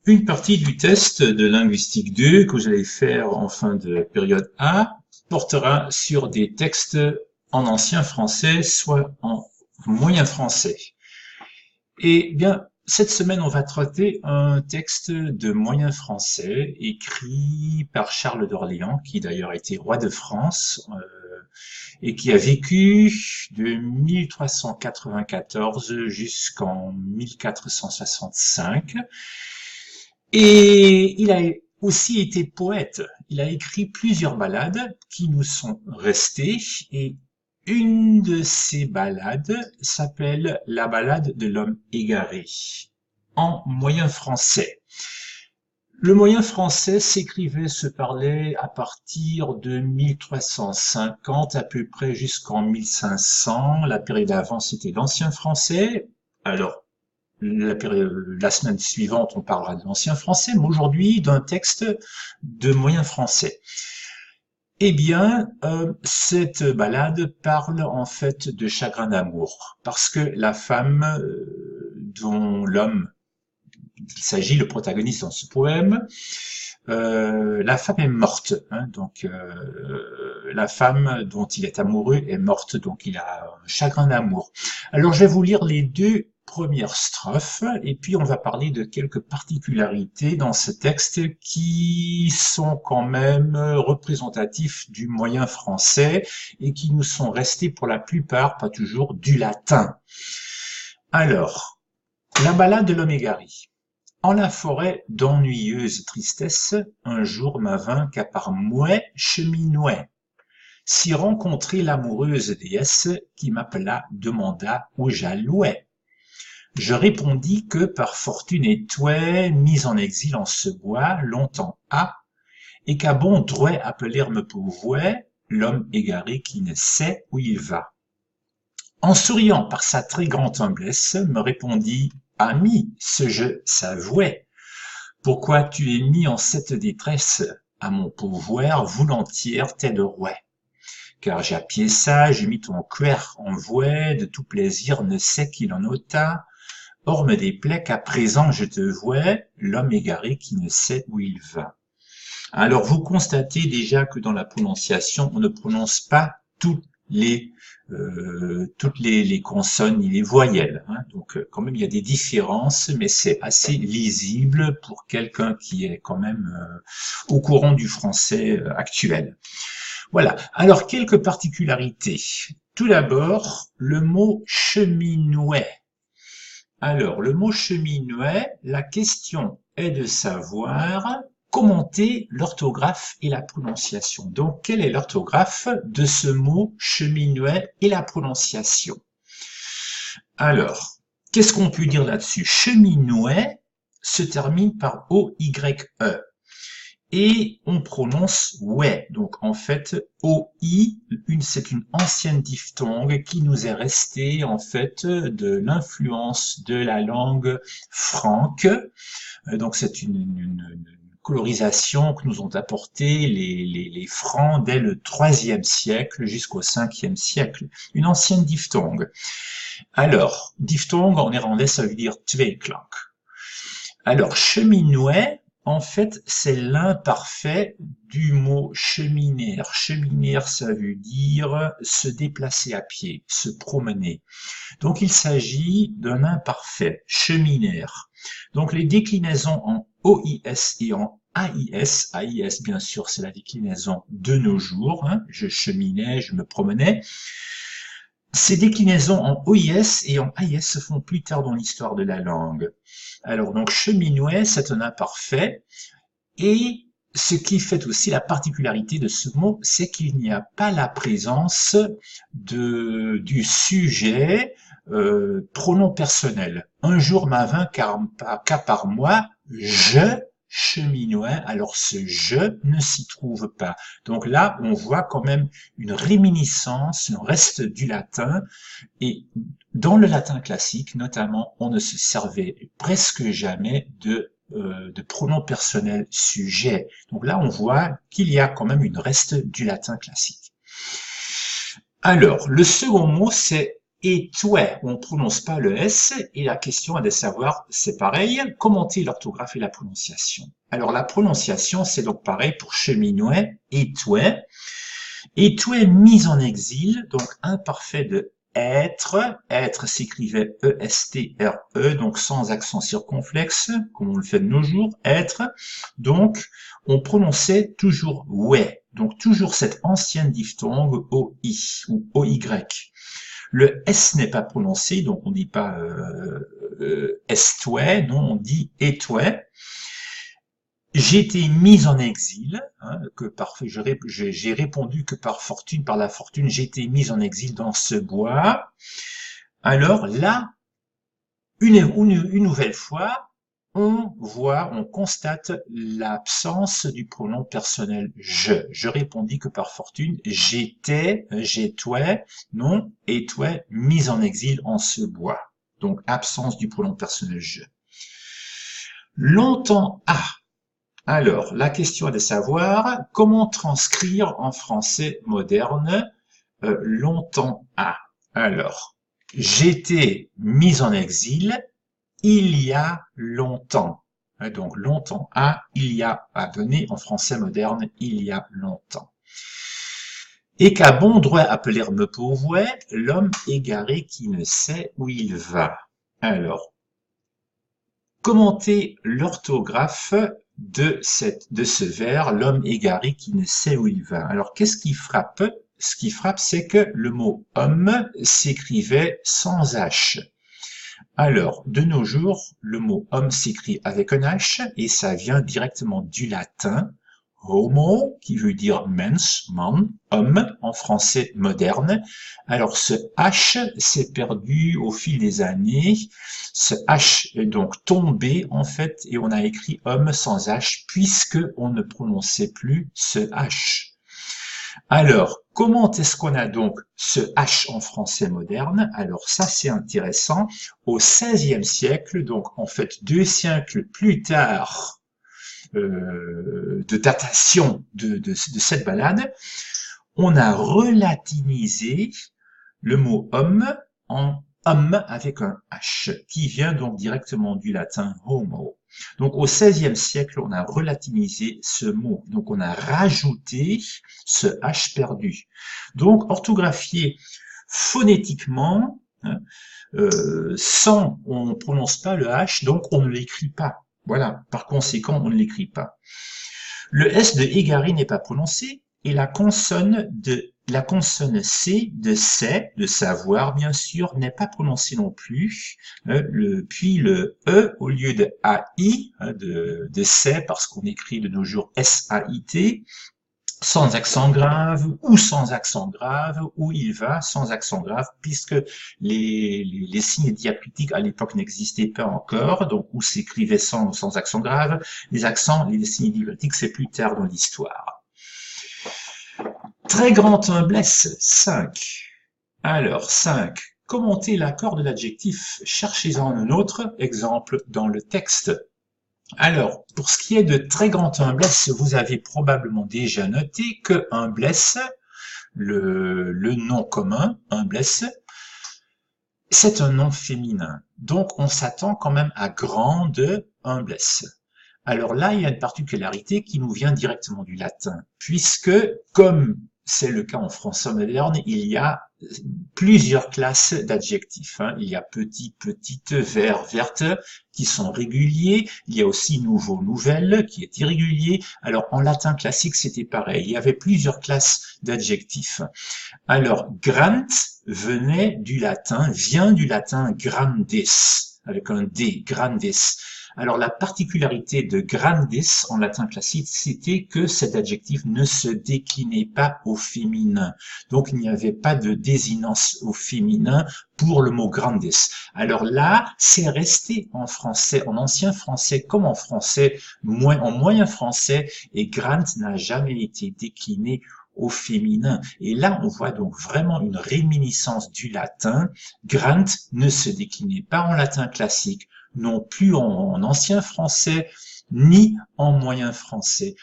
Une partie du test de linguistique 2 que j'allais faire en fin de période A portera sur des textes en ancien français, soit en moyen français. Et bien, cette semaine, on va traiter un texte de moyen français écrit par Charles d'Orléans, qui d'ailleurs a été roi de France et qui a vécu de 1394 jusqu'en 1465. Et il a aussi été poète. Il a écrit plusieurs ballades qui nous sont restées et une de ces ballades s'appelle la ballade de l'homme égaré en moyen français. Le moyen français s'écrivait, se parlait à partir de 1350 à peu près jusqu'en 1500. La période avant, c'était l'ancien français. Alors, la semaine suivante, on parlera de l'ancien français, mais aujourd'hui d'un texte de moyen français. Eh bien, cette ballade parle en fait de chagrin d'amour, parce que la femme dont l'homme, il s'agit le protagoniste dans ce poème, la femme est morte, hein, donc la femme dont il est amoureux est morte, donc il a un chagrin d'amour. Alors je vais vous lire les deux premières strophes et puis on va parler de quelques particularités dans ce texte qui sont quand même représentatifs du moyen français et qui nous sont restés pour la plupart, pas toujours, du latin. Alors, la ballade de l'homme égaré. En la forêt d'ennuyeuse tristesse, un jour ma vint qu'à part mouais cheminouais. S'y rencontrer l'amoureuse déesse qui m'appela, demanda où j'allouais. Je répondis que par fortune et touet, mis en exil en ce bois, longtemps a, et qu'à bon droit appeler me pouvoit, l'homme égaré qui ne sait où il va. En souriant par sa très grande humblesse, me répondit, ami, ce je s'avouait. Pourquoi tu es mis en cette détresse? À mon pouvoir, volontiers t'aiderouais. Car j'appiais ça, j'ai mis ton cuir en vouet, de tout plaisir ne sait qu'il en ôta. Or me déplaît qu'à présent je te vois, l'homme égaré qui ne sait où il va. Alors vous constatez déjà que dans la prononciation, on ne prononce pas toutes les consonnes ni les voyelles, hein. Donc quand même il y a des différences, mais c'est assez lisible pour quelqu'un qui est quand même au courant du français actuel. Voilà. Alors quelques particularités. Tout d'abord, le mot cheminouet. Alors le mot cheminouet, la question est de savoir commenter l'orthographe et la prononciation. Donc, quelle est l'orthographe de ce mot cheminouet et la prononciation? Alors, qu'est-ce qu'on peut dire là-dessus? Cheminouet se termine par O-Y-E et on prononce ouais. Donc, en fait, O-I, c'est une ancienne diphtongue qui nous est restée, en fait, de l'influence de la langue franque. Donc, c'est une colorisation que nous ont apporté les Francs dès le IIIe siècle jusqu'au Ve siècle. Une ancienne diphtongue. Alors, diphtongue en néerlandais, ça veut dire tweeklank. Alors, cheminouet, en fait, c'est l'imparfait du mot cheminaire. Cheminaire, ça veut dire se déplacer à pied, se promener. Donc, il s'agit d'un imparfait, cheminaire. Donc, les déclinaisons en OIS et en AIS, AIS, bien sûr, c'est la déclinaison de nos jours, hein. Je cheminais, je me promenais. Ces déclinaisons en OIS et en AIS se font plus tard dans l'histoire de la langue. Alors, donc, cheminouet, c'est un imparfait. Et ce qui fait aussi la particularité de ce mot, c'est qu'il n'y a pas la présence du sujet pronom personnel. Un jour ma vint qu'à par moi, je cheminouais, alors ce je ne s'y trouve pas. Donc là, on voit quand même une réminiscence, un reste du latin, et dans le latin classique, notamment, on ne se servait presque jamais de pronom personnel sujet. Donc là, on voit qu'il y a quand même une reste du latin classique. Alors, le second mot, c'est et toi, on ne prononce pas le S, et la question est de savoir, c'est pareil, commenter l'orthographe et la prononciation. Alors la prononciation, c'est donc pareil pour cheminois, et toi mis en exil, donc imparfait de être s'écrivait E-S-T-R-E, donc sans accent circonflexe, comme on le fait de nos jours, être, donc on prononçait toujours ouais, donc toujours cette ancienne diphtongue O-I ou O-Y. Le S n'est pas prononcé, donc on ne dit pas est-toi, non, on dit et-toi. J'ai été mis en exil, hein, j'ai répondu que par fortune, par la fortune, j'ai été mis en exil dans ce bois. Alors là, une nouvelle fois, on constate l'absence du pronom personnel je. Je répondis que par fortune, j'étais, j'étais, non, et toi, mis en exil en ce bois. Donc, absence du pronom personnel je. Longtemps à. Alors, la question est de savoir comment transcrire en français moderne longtemps à. Alors, j'étais mis en exil il y a longtemps. Donc, longtemps à, il y a à donner en français moderne, il y a longtemps. Et qu'à bon droit appeler me pauvre, l'homme égaré qui ne sait où il va. Alors, commentez l'orthographe de ce vers, l'homme égaré qui ne sait où il va. Alors, qu'est-ce qui frappe? Ce qui frappe, c'est que le mot homme s'écrivait sans H. Alors, de nos jours, le mot homme s'écrit avec un H et ça vient directement du latin homo, qui veut dire mens, man, homme, en français moderne. Alors, ce H s'est perdu au fil des années. Ce H est donc tombé, en fait, et on a écrit homme sans H, puisque on ne prononçait plus ce H. Alors, comment est-ce qu'on a donc ce H en français moderne? Alors ça, c'est intéressant. Au XVIe siècle, donc en fait 2 siècles plus tard de datation de cette balade, on a relatinisé le mot homme en homme avec un H, qui vient donc directement du latin homo. Donc au XVIe siècle, on a relatinisé ce mot. Donc on a rajouté ce H perdu. Donc orthographié phonétiquement, on ne prononce pas le H, donc on ne l'écrit pas. Voilà, par conséquent, on ne l'écrit pas. Le S de égaré n'est pas prononcé, et la consonne C de c'est, de savoir bien sûr, n'est pas prononcée non plus. Puis le E au lieu de AI, de c'est, parce qu'on écrit de nos jours S-A-I-T, sans accent grave ou sans accent grave, où il va sans accent grave, puisque les signes diacritiques à l'époque n'existaient pas encore, donc où s'écrivait sans accent grave, les signes diacritiques, c'est plus tard dans l'histoire. Très grand blesse, 5. Alors, 5. Commentez l'accord de l'adjectif. Cherchez-en un autre exemple dans le texte. Alors, pour ce qui est de très grand blesse, vous avez probablement déjà noté que blesse, le nom commun, blesse, c'est un nom féminin. Donc, on s'attend quand même à grande blesse. Alors là, il y a une particularité qui nous vient directement du latin, puisque, comme c'est le cas en français moderne, il y a plusieurs classes d'adjectifs. Il y a petit, petite, vert, verte, qui sont réguliers. Il y a aussi nouveau, nouvelle, qui est irrégulier. Alors, en latin classique, c'était pareil. Il y avait plusieurs classes d'adjectifs. Alors, grant vient du latin grandis, avec un D, grandis. Alors, la particularité de grandis en latin classique, c'était que cet adjectif ne se déclinait pas au féminin. Donc, il n'y avait pas de désinence au féminin pour le mot grandis. Alors là, c'est resté en français, en ancien français comme en français, en moyen français, et grant n'a jamais été décliné au féminin. Et là, on voit donc vraiment une réminiscence du latin. Grant ne se déclinait pas en latin classique, non plus en ancien français ni en moyen français.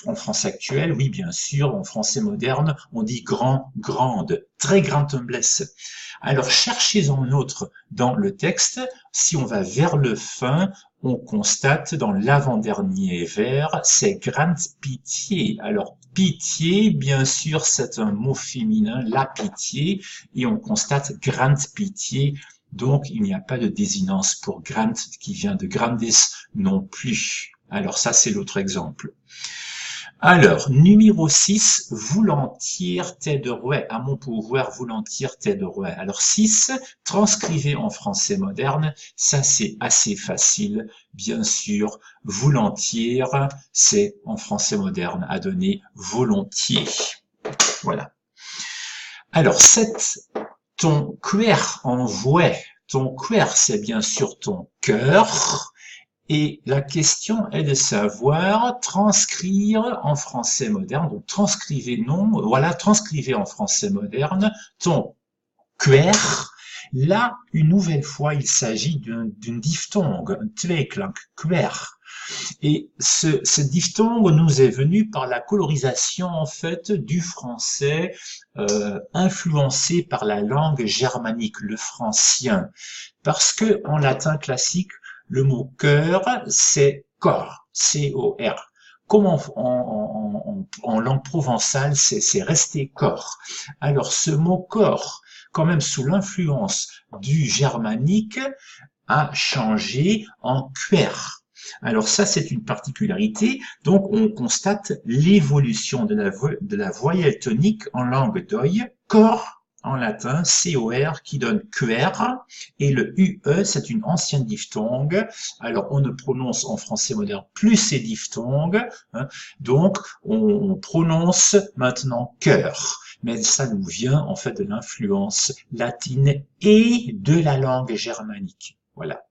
En français actuel, oui, bien sûr, en français moderne, on dit grand, grande, très grande humblesse. Alors, cherchez en autre dans le texte. Si on va vers le fin, on constate dans l'avant-dernier vers, c'est grande pitié. Alors, pitié, bien sûr, c'est un mot féminin, la pitié, et on constate grande pitié. Donc, il n'y a pas de désinence pour grande qui vient de grandes non plus. Alors, ça, c'est l'autre exemple. Alors, numéro 6, voulantière t'aiderait, à mon pouvoir, voulantière t'aiderait. Alors 6, transcrivez en français moderne, ça c'est assez facile, bien sûr, voulantière, c'est en français moderne à donner volontiers. Voilà. Alors 7, ton cuir en jouet, ton cuir c'est bien sûr ton cœur. Et la question est de savoir transcrire en français moderne, donc transcrivez non, voilà, transcrivez en français moderne ton cuer. Là, une nouvelle fois, il s'agit d'une diphtongue, un tweeklank, cuer. Et ce diphtongue nous est venu par la colorisation en fait du français influencé par la langue germanique, le francien. Parce que en latin classique, le mot cœur, c'est corps, C-O-R. Comme en langue provençale, c'est resté corps. Alors ce mot corps, quand même sous l'influence du germanique, a changé en cuir. Alors ça, c'est une particularité. Donc, on constate l'évolution de la voyelle tonique en langue d'oï, corps en latin, C-O-R, qui donne QR, et le UE, c'est une ancienne diphtongue. Alors, on ne prononce en français moderne plus ces diphtongues, hein, donc on prononce maintenant cœur. Mais ça nous vient en fait de l'influence latine et de la langue germanique. Voilà.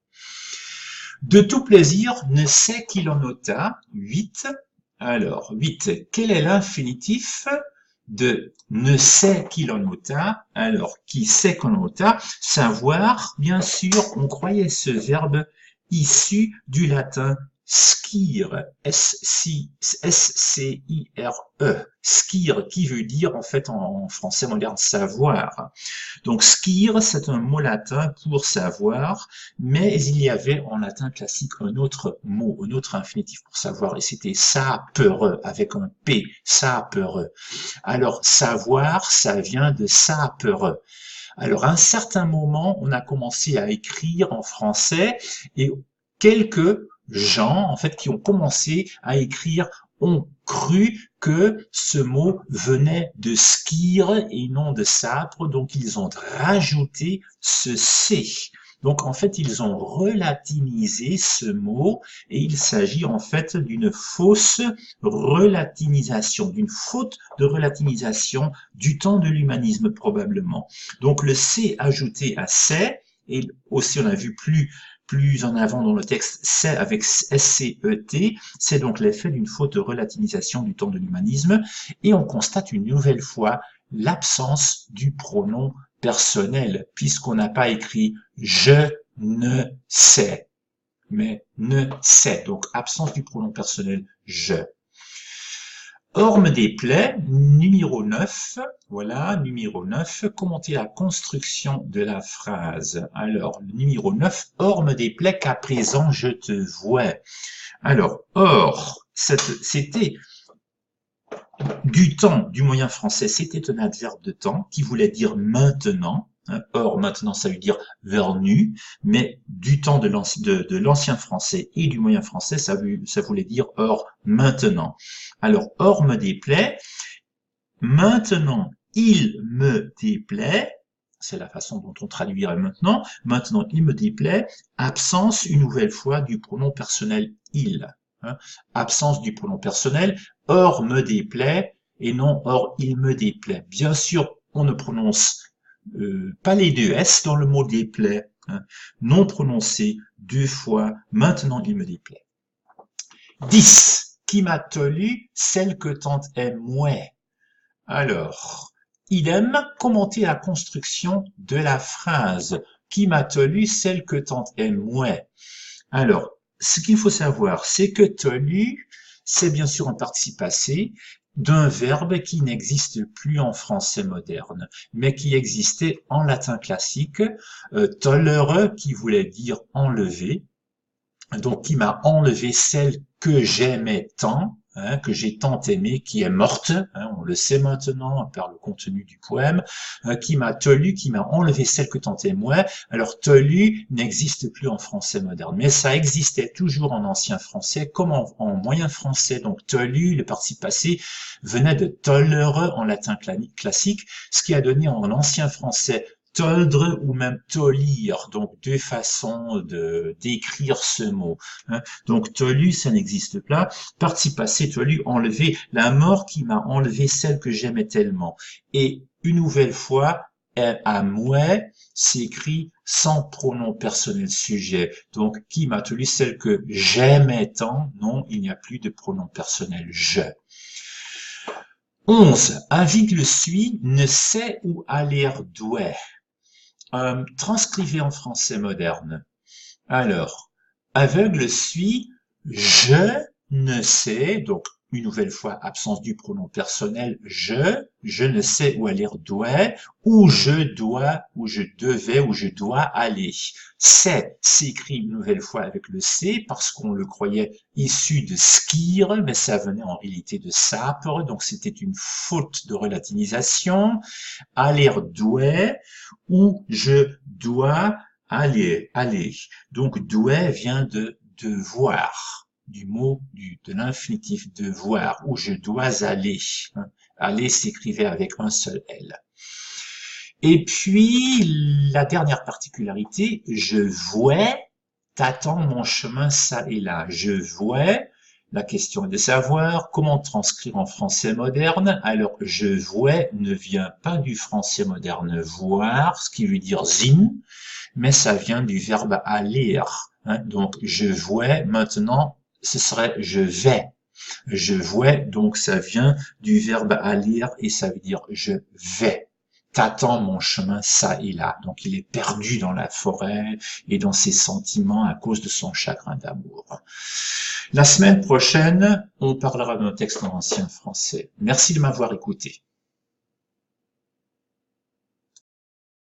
De tout plaisir ne sait qu'il en ôta. 8. Alors, 8. Quel est l'infinitif de ne sait qu'il en ôta? Alors, qui sait qu'on en ôta? Savoir, bien sûr, on croyait ce verbe issu du latin scire, S-C-I-R-E, scire, qui veut dire en fait en français moderne savoir. Donc scire, c'est un mot latin pour savoir, mais il y avait en latin classique un autre mot, un autre infinitif pour savoir, et c'était sapere, avec un P, sapere. Alors savoir, ça vient de sapere. Alors à un certain moment, on a commencé à écrire en français, et quelques gens, en fait, qui ont commencé à écrire ont cru que ce mot venait de skir et non de sapre, donc ils ont rajouté ce C. Donc en fait, ils ont relatinisé ce mot et il s'agit en fait d'une fausse relatinisation, d'une faute de relatinisation du temps de l'humanisme probablement. Donc le C ajouté à c'est, et aussi on a vu plus en avant dans le texte, c'est avec S-C-E-T, c'est donc l'effet d'une faute de relativisation du temps de l'humanisme, et on constate une nouvelle fois l'absence du pronom personnel, puisqu'on n'a pas écrit « je ne sais », mais « ne sais », donc absence du pronom personnel « je ». Orme des plaies, numéro 9, voilà, numéro 9, commenter la construction de la phrase. Alors, le numéro 9, orme des plaies qu'à présent je te vois. Alors, or, c'était du temps du moyen français, c'était un adverbe de temps qui voulait dire maintenant. Or, maintenant, ça veut dire venu, mais du temps de l'ancien français et du moyen français, ça voulait dire or, maintenant. Alors, or me déplaît, maintenant, il me déplaît, c'est la façon dont on traduirait maintenant, maintenant, il me déplaît, absence, une nouvelle fois, du pronom personnel il. Absence du pronom personnel, or me déplaît, et non or il me déplaît. Bien sûr, on ne prononce pas les deux S dans le mot déplaît, non prononcé deux fois, maintenant il me déplaît. 10. Qui m'a tolu, celle que tant aime mouais. Alors, idem, commenter la construction de la phrase. Qui m'a tolu, celle que tant aime mouais. Alors, ce qu'il faut savoir, c'est que tolu, c'est bien sûr un participe passé d'un verbe qui n'existe plus en français moderne, mais qui existait en latin classique, tollere, qui voulait dire enlever, donc qui m'a enlevé celle que j'aimais tant, hein, que j'ai tant aimée, qui est morte, hein, on le sait maintenant par le contenu du poème, qui m'a tolu, qui m'a enlevé celle que tant aimais. Alors tolu n'existe plus en français moderne, mais ça existait toujours en ancien français comme en moyen français. Donc tolu, le participe passé, venait de tollere en latin classique, ce qui a donné en ancien français toldre ou même tolir, donc deux façons de d'écrire ce mot. Hein. Donc tolu, ça n'existe pas. Participe passé, tolu, enlevé, la mort qui m'a enlevé celle que j'aimais tellement. Et une nouvelle fois, à mouais s'écrit sans pronom personnel sujet. Donc qui m'a tolu celle que j'aimais tant. Non, il n'y a plus de pronom personnel je. 11. Aveugle suis, ne sait où aller doué. Transcrivez en français moderne. Alors, aveugle suis, je ne sais, donc une nouvelle fois absence du pronom personnel je ne sais où aller doit, où je dois, où je devais, où je dois aller. C'est s'écrit une nouvelle fois avec le C parce qu'on le croyait issu de skir, mais ça venait en réalité de sapre, donc c'était une faute de relativisation. Aller doit, où je dois aller. Donc douai vient de devoir, du mot de l'infinitif devoir, où je dois aller. Aller s'écrivait avec un seul L. Et puis, la dernière particularité, je vois, t'attends mon chemin ça et là. Je vois, la question est de savoir comment transcrire en français moderne. Alors, je vois ne vient pas du français moderne voir, ce qui veut dire zin, mais ça vient du verbe aller. Hein. Donc, je vois, maintenant, ce serait je vais. Je vois, donc ça vient du verbe aller et ça veut dire je vais. T'attends mon chemin ça et là. Donc il est perdu dans la forêt et dans ses sentiments à cause de son chagrin d'amour. La semaine prochaine, on parlera d'un texte en ancien français. Merci de m'avoir écouté.